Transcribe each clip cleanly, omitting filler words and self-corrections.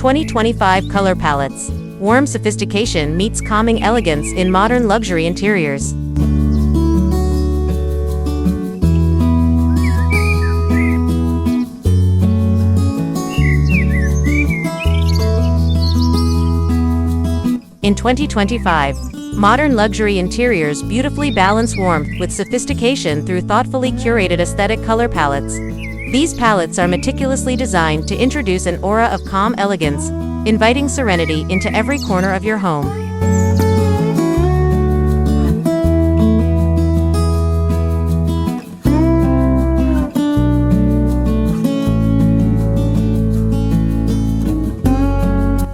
2025 color palettes. Warm sophistication meets calming elegance in modern luxury interiors. In 2025, modern luxury interiors beautifully balance warmth with sophistication through thoughtfully curated aesthetic color palettes. These palettes are meticulously designed to introduce an aura of calm elegance, inviting serenity into every corner of your home.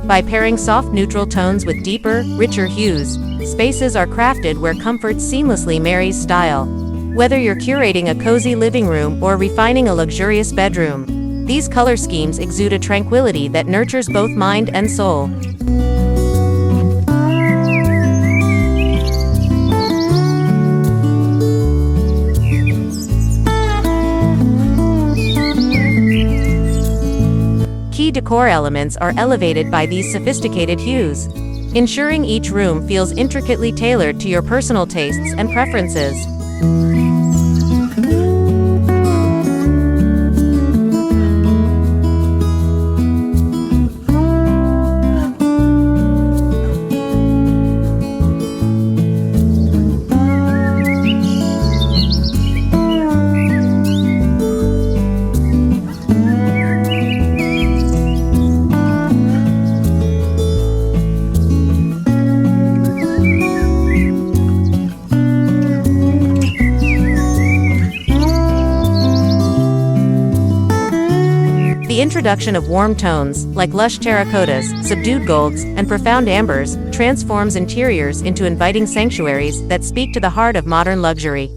By pairing soft neutral tones with deeper, richer hues, spaces are crafted where comfort seamlessly marries style. Whether you're curating a cozy living room or refining a luxurious bedroom, these color schemes exude a tranquility that nurtures both mind and soul. Key decor elements are elevated by these sophisticated hues, ensuring each room feels intricately tailored to your personal tastes and preferences. The introduction of warm tones, like lush terracottas, subdued golds, and profound ambers, transforms interiors into inviting sanctuaries that speak to the heart of modern luxury.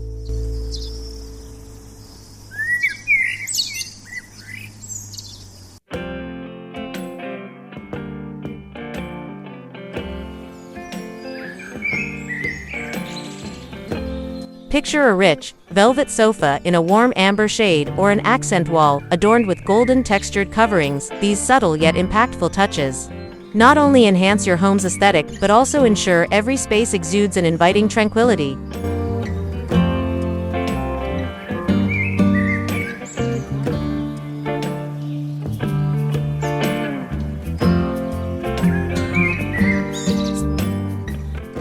Picture a rich, velvet sofa in a warm amber shade or an accent wall adorned with golden textured coverings. These subtle yet impactful touches not only enhance your home's aesthetic but also ensure every space exudes an inviting tranquility.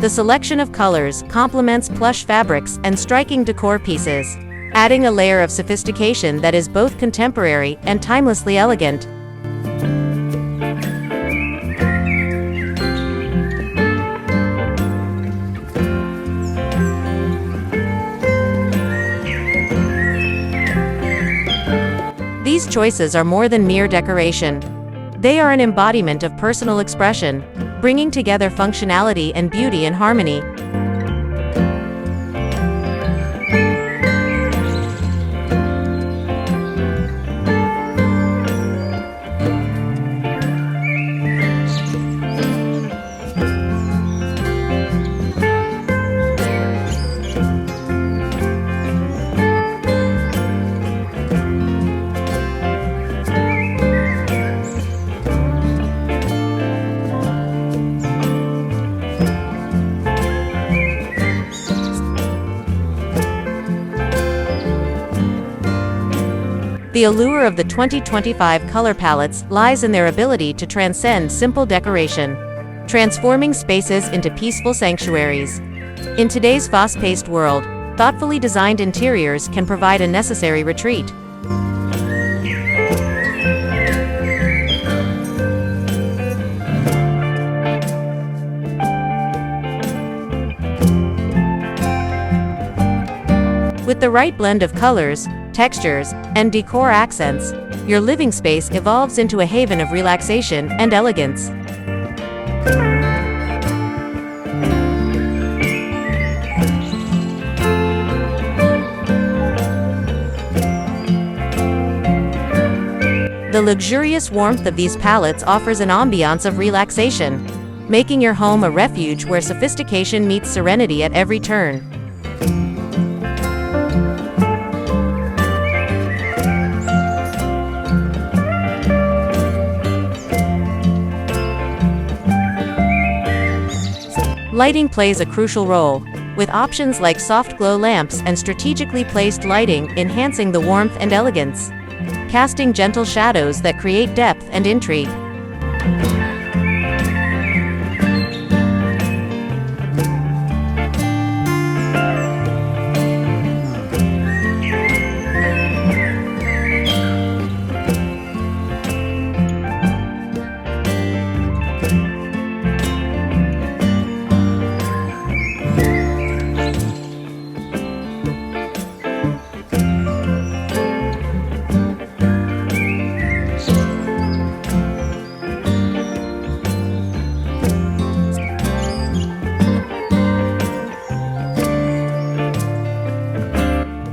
The selection of colors complements plush fabrics and striking decor pieces, adding a layer of sophistication that is both contemporary and timelessly elegant. These choices are more than mere decoration. They are an embodiment of personal expression, bringing together functionality and beauty in harmony. The allure of the 2025 color palettes lies in their ability to transcend simple decoration, transforming spaces into peaceful sanctuaries. In today's fast-paced world, thoughtfully designed interiors can provide a necessary retreat. With the right blend of colors, textures, and decor accents, your living space evolves into a haven of relaxation and elegance. The luxurious warmth of these palettes offers an ambiance of relaxation, making your home a refuge where sophistication meets serenity at every turn. Lighting plays a crucial role, with options like soft glow lamps and strategically placed lighting enhancing the warmth and elegance, casting gentle shadows that create depth and intrigue.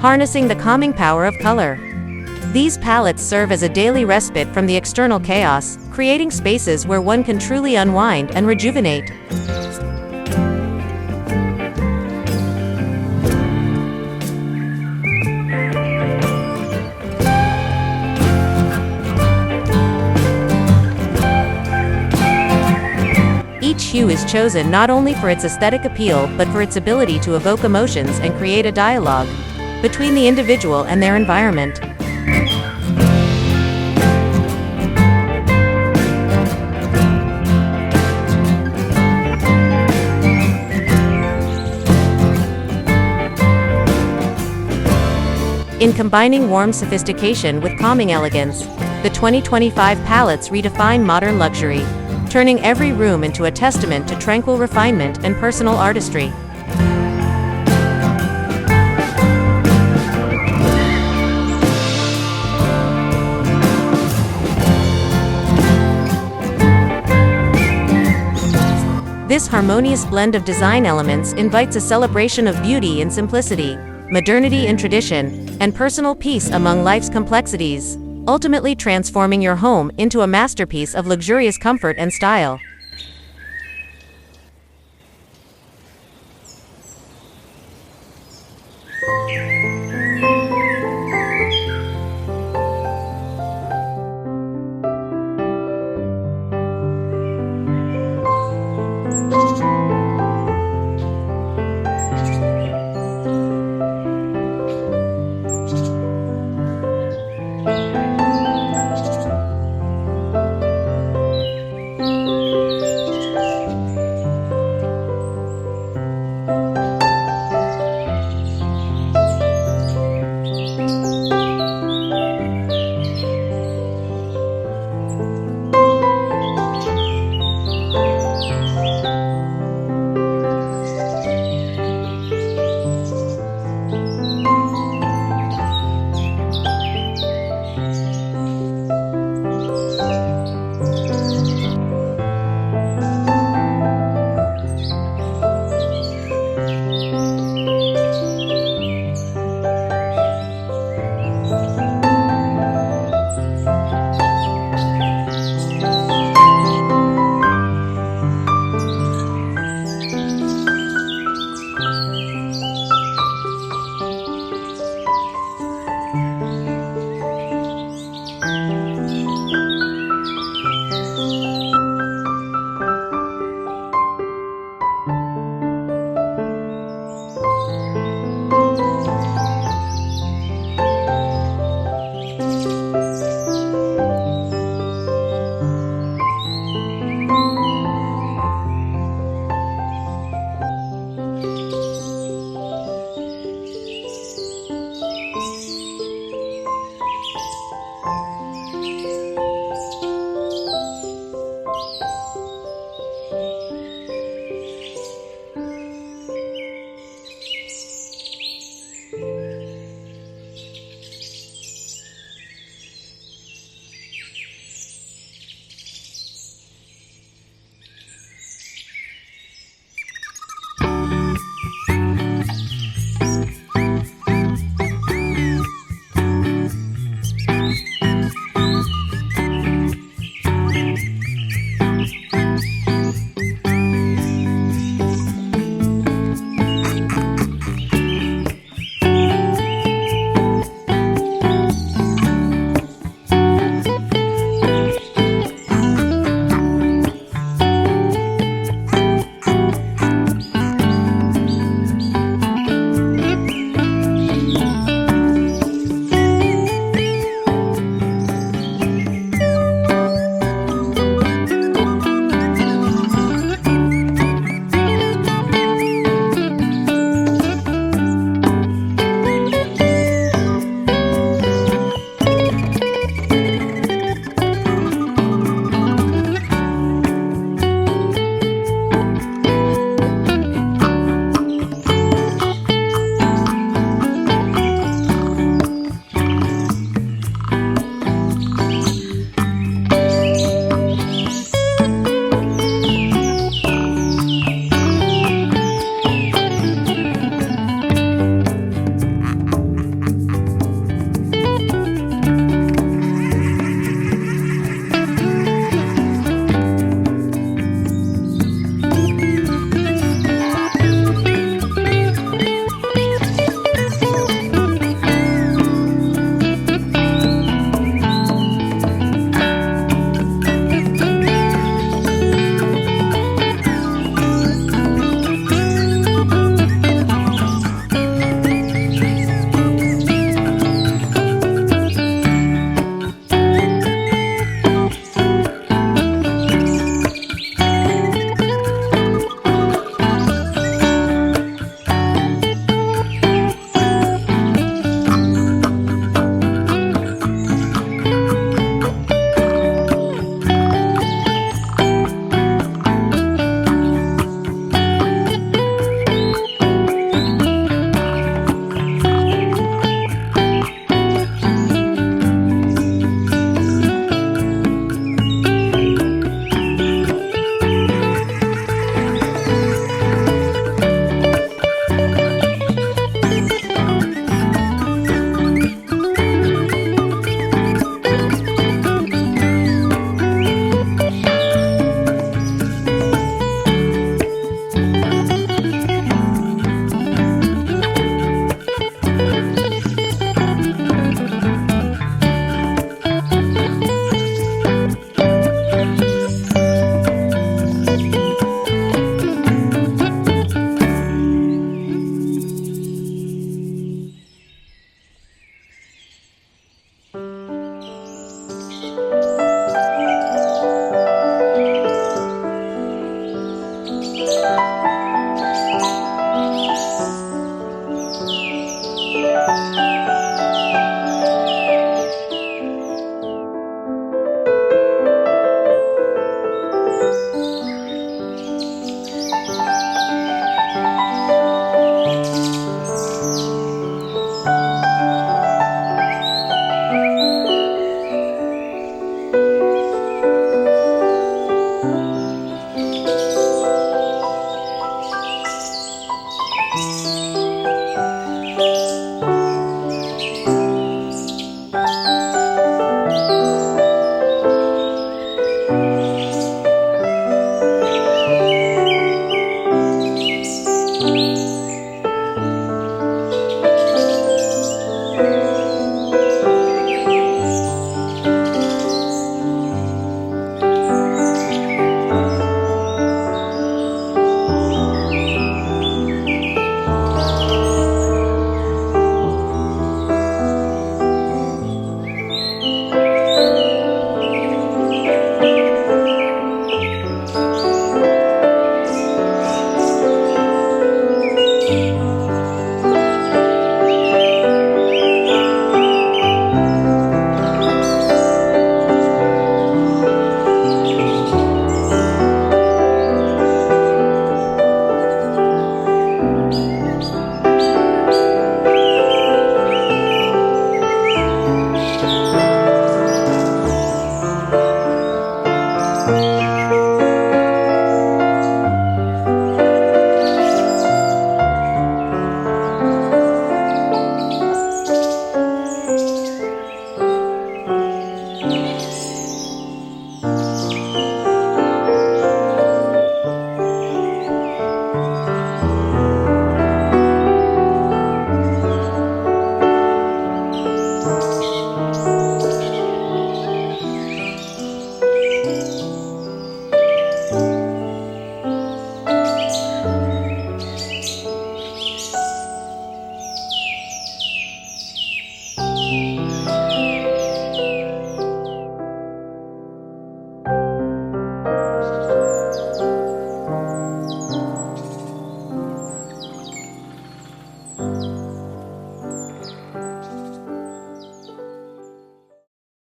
Harnessing the calming power of color. These palettes serve as a daily respite from the external chaos, creating spaces where one can truly unwind and rejuvenate. Each hue is chosen not only for its aesthetic appeal but for its ability to evoke emotions and create a dialogue between the individual and their environment. In combining warm sophistication with calming elegance, the 2025 palettes redefine modern luxury, turning every room into a testament to tranquil refinement and personal artistry. This harmonious blend of design elements invites a celebration of beauty in simplicity, modernity in tradition, and personal peace among life's complexities, ultimately transforming your home into a masterpiece of luxurious comfort and style.